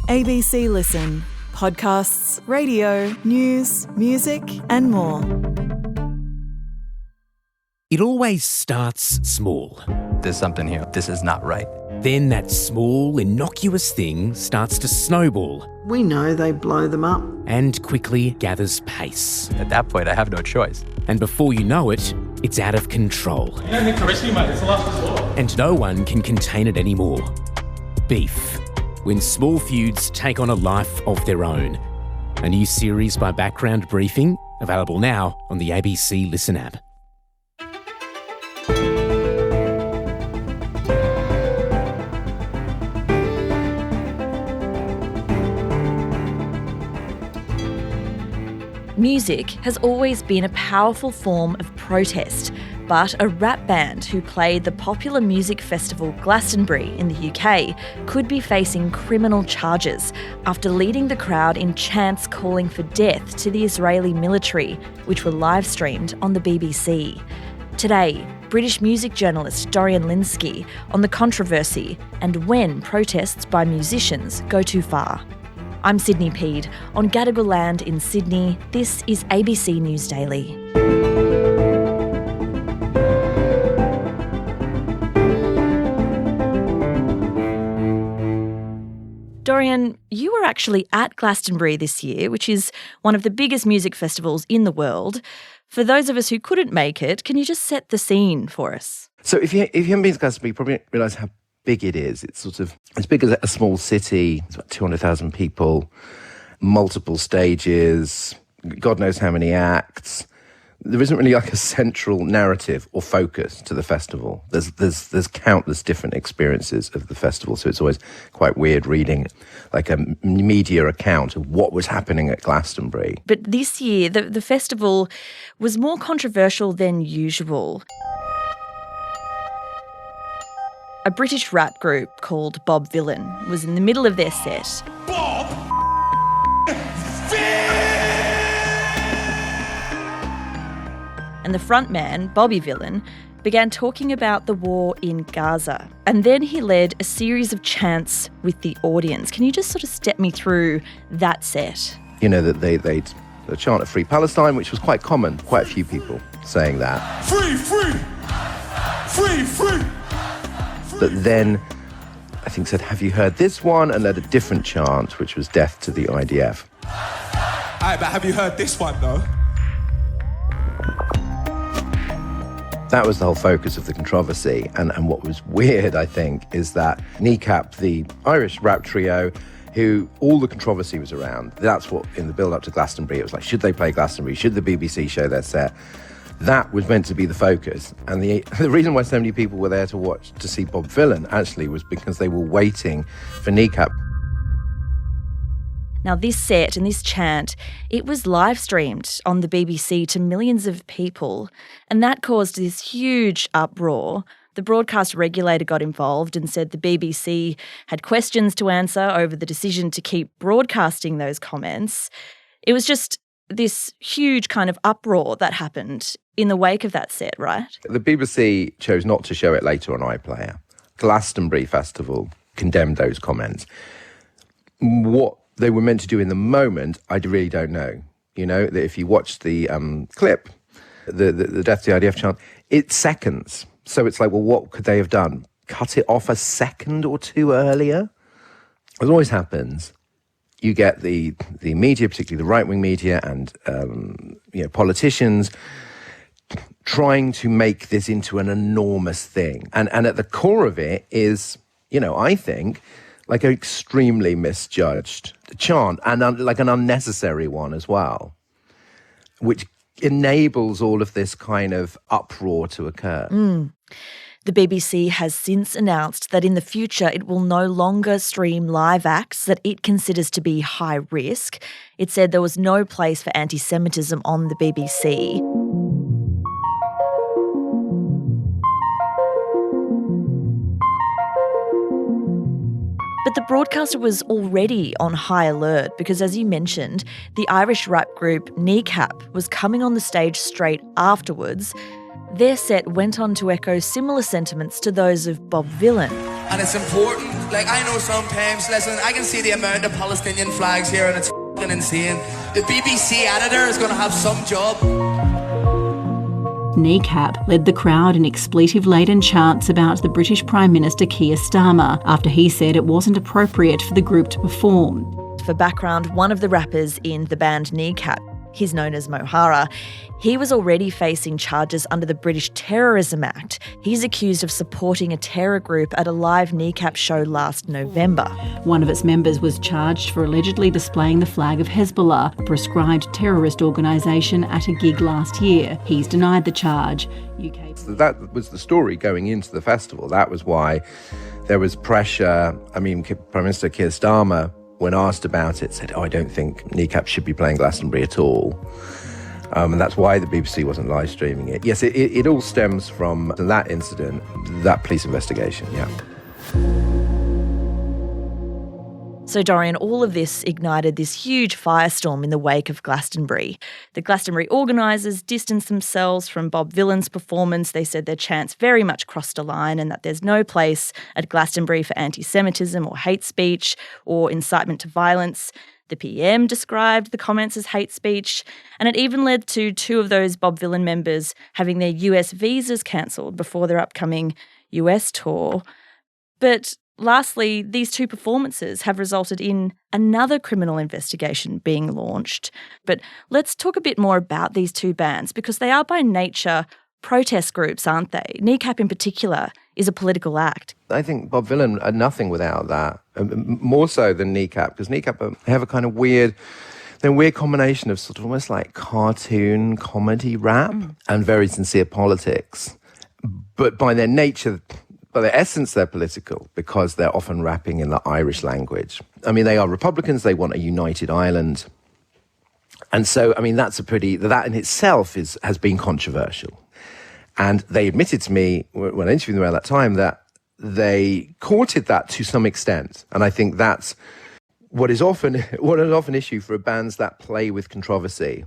ABC Listen. Podcasts, radio, news, music and more. It always starts small. There's something here. This is not right. Then that small, innocuous thing starts to snowball We know they blow them up. and quickly gathers pace. At that point, I have no choice. And before you know it, it's out of control. You don't need to arrest me, mate. It's the last resort. And no one can contain it anymore. Beef. When small feuds take on a life of their own. A new series by Background Briefing, available now on the ABC Listen app. Music has always been a powerful form of protest, but a rap band who played the popular music festival Glastonbury in the UK could be facing criminal charges after leading the crowd in chants calling for death to the Israeli military, which were live-streamed on the BBC. Today, British music journalist Dorian Lynskey on the controversy and when protests by musicians go too far. I'm Sydney Peed. On Gadigal land in Sydney, this is ABC News Daily. Dorian, you were actually at Glastonbury this year, which is one of the biggest music festivals in the world. For those of us who couldn't make it, can you just set the scene for us? So if you haven't been to Glastonbury, you probably realise how big it is. It's sort of as big as a small city. It's about 200,000 people, multiple stages, God knows how many acts. There isn't really like a central narrative or focus to the festival. There's countless different experiences of the festival, so it's always quite weird reading like a media account of what was happening at Glastonbury. But this year, the festival was more controversial than usual. A British rap group called Bob Vylan was in the middle of their set. Bob And the frontman, Bobby Vylan, began talking about the war in Gaza. And then he led a series of chants with the audience. Can you just sort of step me through that set? You know, that they'd chant of Free Palestine, which was quite common, quite a few people saying that. Free, free! Free, free! But then, I think said, have you heard this one? And led a different chant, which was death to the IDF. Alright, but have you heard this one, though? That was the whole focus of the controversy. And what was weird, I think, is that Kneecap, the Irish rap trio, who all the controversy was around, that's what, in the build-up to Glastonbury, it was like, should they play Glastonbury? Should the BBC show their set? That was meant to be the focus. And the reason why so many people were there to see Bob Vylan, actually, was because they were waiting for Kneecap. Now, this set and this chant, it was live-streamed on the BBC to millions of people, and that caused this huge uproar. The broadcast regulator got involved and said the BBC had questions to answer over the decision to keep broadcasting those comments. It was just this huge kind of uproar that happened in the wake of that set, right? The BBC chose not to show it later on iPlayer. Glastonbury Festival condemned those comments. What they were meant to do in the moment, I really don't know. You know, that if you watch the clip, the Death to the IDF chant, it's seconds. So it's like, well, what could they have done? Cut it off a second or two earlier? As always happens, you get the media, particularly the right-wing media and politicians, trying to make this into an enormous thing. And at the core of it is, I think, like an extremely misjudged chant and like an unnecessary one as well, which enables all of this kind of uproar to occur. The BBC has since announced that in the future it will no longer stream live acts that it considers to be high risk. It said there was no place for anti-Semitism on the BBC. But the broadcaster was already on high alert because, as you mentioned, the Irish rap group Kneecap was coming on the stage straight afterwards. Their set went on to echo similar sentiments to those of Bob Vylan. and it's important. Like, I know sometimes, listen, I can see the amount of Palestinian flags here and it's f***ing insane. The BBC editor is going to have some job. Kneecap led the crowd in expletive-laden chants about the British Prime Minister Keir Starmer after he said it wasn't appropriate for the group to perform. For background, one of the rappers in the band Kneecap, he's known as Mohara, he was already facing charges under the British Terrorism Act. He's accused of supporting a terror group at a live Kneecap show last November. One of its members was charged for allegedly displaying the flag of Hezbollah, a proscribed terrorist organisation, at a gig last year. He's denied the charge. That was the story going into the festival. That was why there was pressure. I mean, Prime Minister Keir Starmer, when asked about it, said, I don't think Kneecap should be playing Glastonbury at all. And that's why the BBC wasn't live streaming it. Yes, it all stems from that incident, that police investigation, yeah. So, Dorian, all of this ignited this huge firestorm in the wake of Glastonbury. The Glastonbury organisers distanced themselves from Bob Vylan's performance. They said their chants very much crossed a line and that there's no place at Glastonbury for anti-Semitism or hate speech or incitement to violence. The PM described the comments as hate speech, and it even led to two of those Bob Vylan members having their US visas cancelled before their upcoming US tour. But lastly, these two performances have resulted in another criminal investigation being launched. But let's talk a bit more about these two bands, because they are by nature protest groups, aren't they? Kneecap in particular is a political act. I think Bob Vylan are nothing without that, more so than Kneecap, because Kneecap have a kind of weird combination of sort of almost like cartoon comedy rap and very sincere politics. But by their nature, by their essence, they're political because they're often rapping in the Irish language. I mean, they are Republicans. They want a united Ireland. And so, I mean, that in itself has been controversial. And they admitted to me when I interviewed them around that time that they courted that to some extent. And I think that's what is often an issue for bands that play with controversy.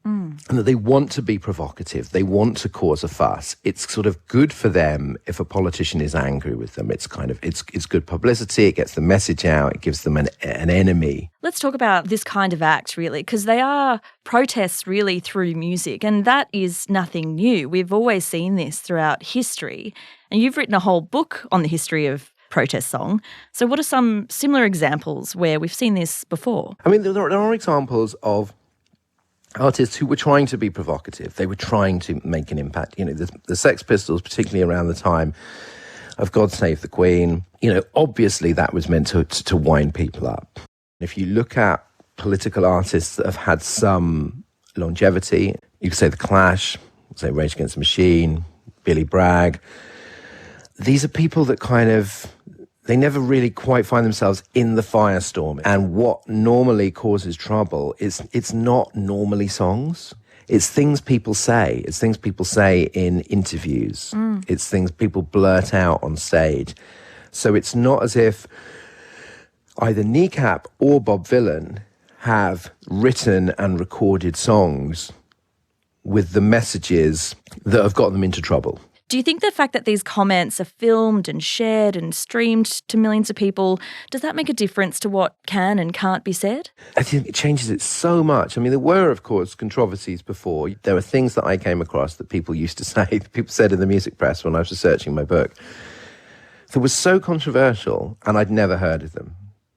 And that they want to be provocative. They want to cause a fuss. It's sort of good for them if a politician is angry with them. It's kind of, it's good publicity. It gets the message out. It gives them an enemy. Let's talk about this kind of act, really, because they are protests really through music, and that is nothing new. We've always seen this throughout history, and you've written a whole book on the history of protest song. So what are some similar examples where we've seen this before? I mean, there are examples of artists who were trying to be provocative. They were trying to make an impact. You know, the Sex Pistols, particularly around the time of God Save the Queen, you know, obviously that was meant to wind people up. If you look at political artists that have had some longevity, you could say The Clash, say Rage Against the Machine, Billy Bragg. These are people that kind of, they never really quite find themselves in the firestorm. And what normally causes trouble is it's not normally songs. It's things people say. It's things people say in interviews. It's things people blurt out on stage. So it's not as if either Kneecap or Bob Vylan have written and recorded songs with the messages that have got them into trouble. Do you think the fact that these comments are filmed and shared and streamed to millions of people, does that make a difference to what can and can't be said? I think it changes it so much. I mean, there were, of course, controversies before. There were things that I came across that people used to say, that people said in the music press when I was researching my book, that was so controversial, and I'd never heard of them.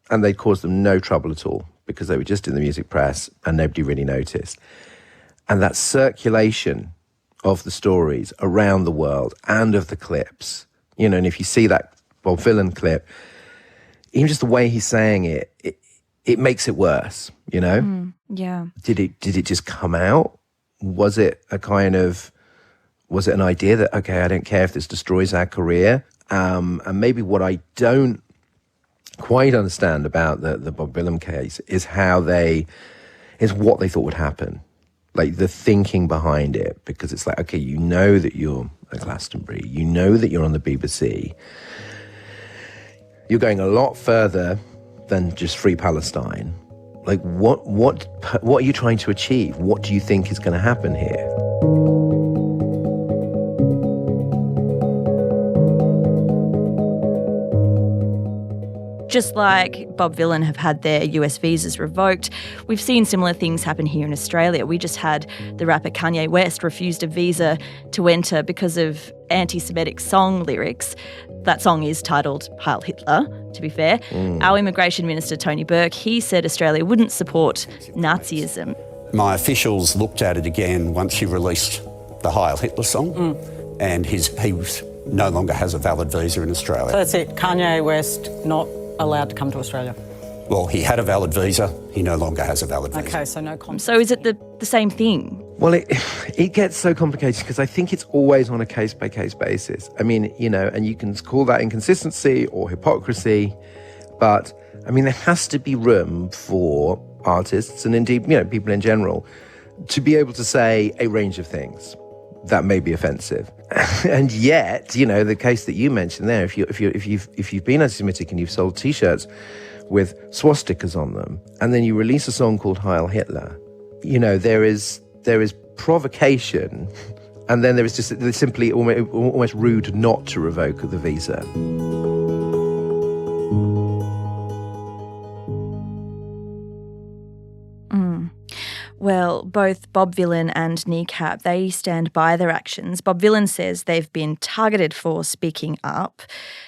And they'd caused them no trouble at all because they were just in the music press and nobody really noticed. And that circulation of the stories around the world and of the clips, you know, and if you see that Bob Vylan clip, even just the way he's saying it makes it worse, you know? Yeah. Did it just come out? Was it an idea that, okay, I don't care if this destroys our career? And maybe what I don't quite understand about the Bob Vylan case is what they thought would happen. Like the thinking behind it, because it's like, okay, you know that you're at Glastonbury, you know that you're on the BBC, you're going a lot further than just Free Palestine. Like, what are you trying to achieve? What do you think is going to happen here? Just like Bob Vylan have had their US visas revoked, we've seen similar things happen here in Australia. We just had the rapper Kanye West refused a visa to enter because of anti-Semitic song lyrics. That song is titled Heil Hitler, to be fair. Our Immigration Minister, Tony Burke, he said Australia wouldn't support Nazism. My officials looked at it again once he released the Heil Hitler song, and he no longer has a valid visa in Australia. So that's it, Kanye West not allowed to come to Australia? Well, he had a valid visa, he no longer has a valid visa. Okay, so no comment. So is it the same thing? Well, it gets so complicated because I think it's always on a case-by-case basis. I mean, and you can call that inconsistency or hypocrisy, but, I mean, there has to be room for artists and indeed, people in general to be able to say a range of things that may be offensive. And yet, the case that you mentioned there, if you've been anti-Semitic and you've sold T-shirts with swastikas on them, and then you release a song called Heil Hitler, there is provocation, and then there is just simply almost rude not to revoke the visa. Well, both Bob Vylan and Kneecap, they stand by their actions. Bob Vylan says they've been targeted for speaking up.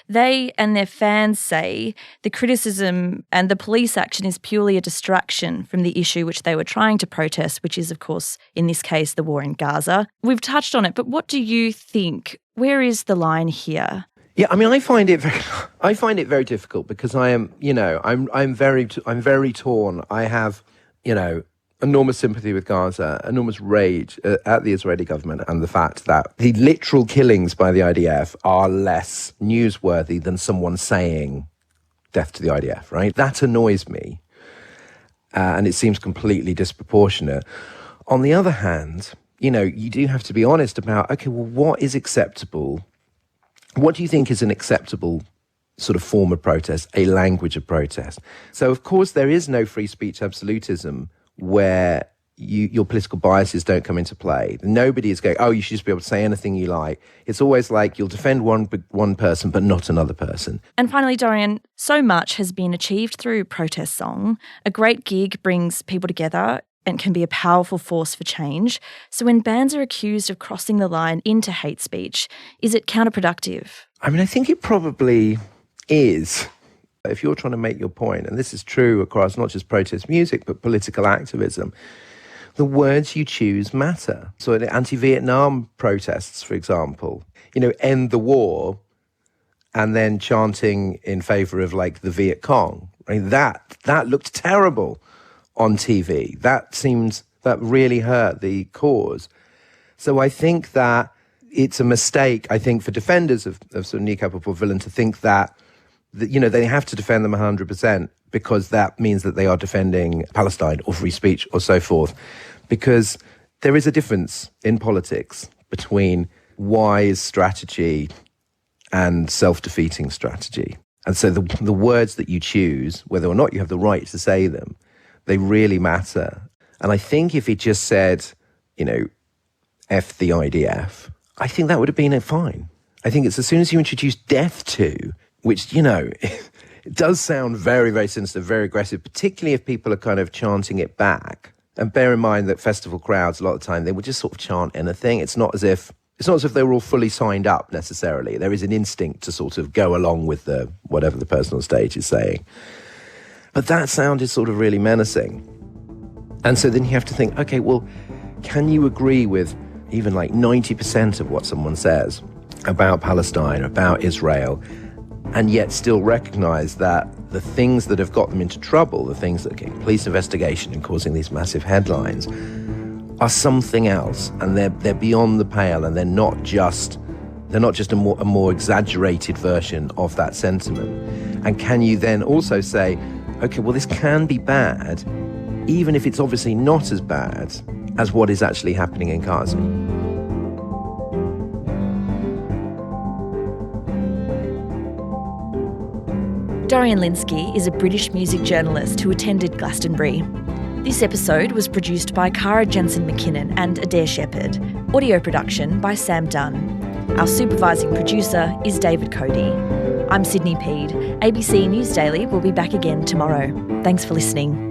They and their fans say the criticism and the police action is purely a distraction from the issue which they were trying to protest, which is, of course, in this case, the war in Gaza. We've touched on it, but what do you think? Where is the line here? Yeah, I mean, I find it very difficult because I am, I'm very torn. I have, enormous sympathy with Gaza, enormous rage at the Israeli government and the fact that the literal killings by the IDF are less newsworthy than someone saying death to the IDF, right? That annoys me. And it seems completely disproportionate. On the other hand, you do have to be honest about, okay, well, what is acceptable? What do you think is an acceptable sort of form of protest, a language of protest? So, of course, there is no free speech absolutism where your political biases don't come into play. Nobody is going, you should just be able to say anything you like. It's always like you'll defend one person but not another person. And finally, Dorian, so much has been achieved through protest song. A great gig brings people together and can be a powerful force for change. So when bands are accused of crossing the line into hate speech, is it counterproductive? I mean, I think it probably is. If you're trying to make your point, and this is true across not just protest music, but political activism, the words you choose matter. So the anti-Vietnam protests, for example, end the war, and then chanting in favor of like the Viet Cong. I mean, that looked terrible on TV. That really hurt the cause. So I think that it's a mistake, I think, for defenders of sort of Kneecap or Bob Vylan to think that they have to defend them 100% because that means that they are defending Palestine or free speech or so forth. Because there is a difference in politics between wise strategy and self-defeating strategy. And so the words that you choose, whether or not you have the right to say them, they really matter. And I think if he just said, F the IDF, I think that would have been fine. I think it's as soon as you introduce death to, which, it does sound very, very sinister, very aggressive, particularly if people are kind of chanting it back. And bear in mind that festival crowds, a lot of the time, they would just sort of chant anything. It's not as if they were all fully signed up necessarily. There is an instinct to sort of go along with whatever the person on stage is saying. But that sound is sort of really menacing. And so then you have to think, okay, well, can you agree with even like 90% of what someone says about Palestine, about Israel, and yet still recognize that the things that have got them into trouble, the things that are getting police investigation and causing these massive headlines, are something else, and they're beyond the pale, and they're not just a more exaggerated version of that sentiment. And can you then also say, okay, well, this can be bad, even if it's obviously not as bad as what is actually happening in Gaza? Dorian Lynskey is a British music journalist who attended Glastonbury. This episode was produced by Cara Jensen-McKinnon and Adair Shepherd. Audio production by Sam Dunn. Our supervising producer is David Cody. I'm Sydney Peed. ABC News Daily will be back again tomorrow. Thanks for listening.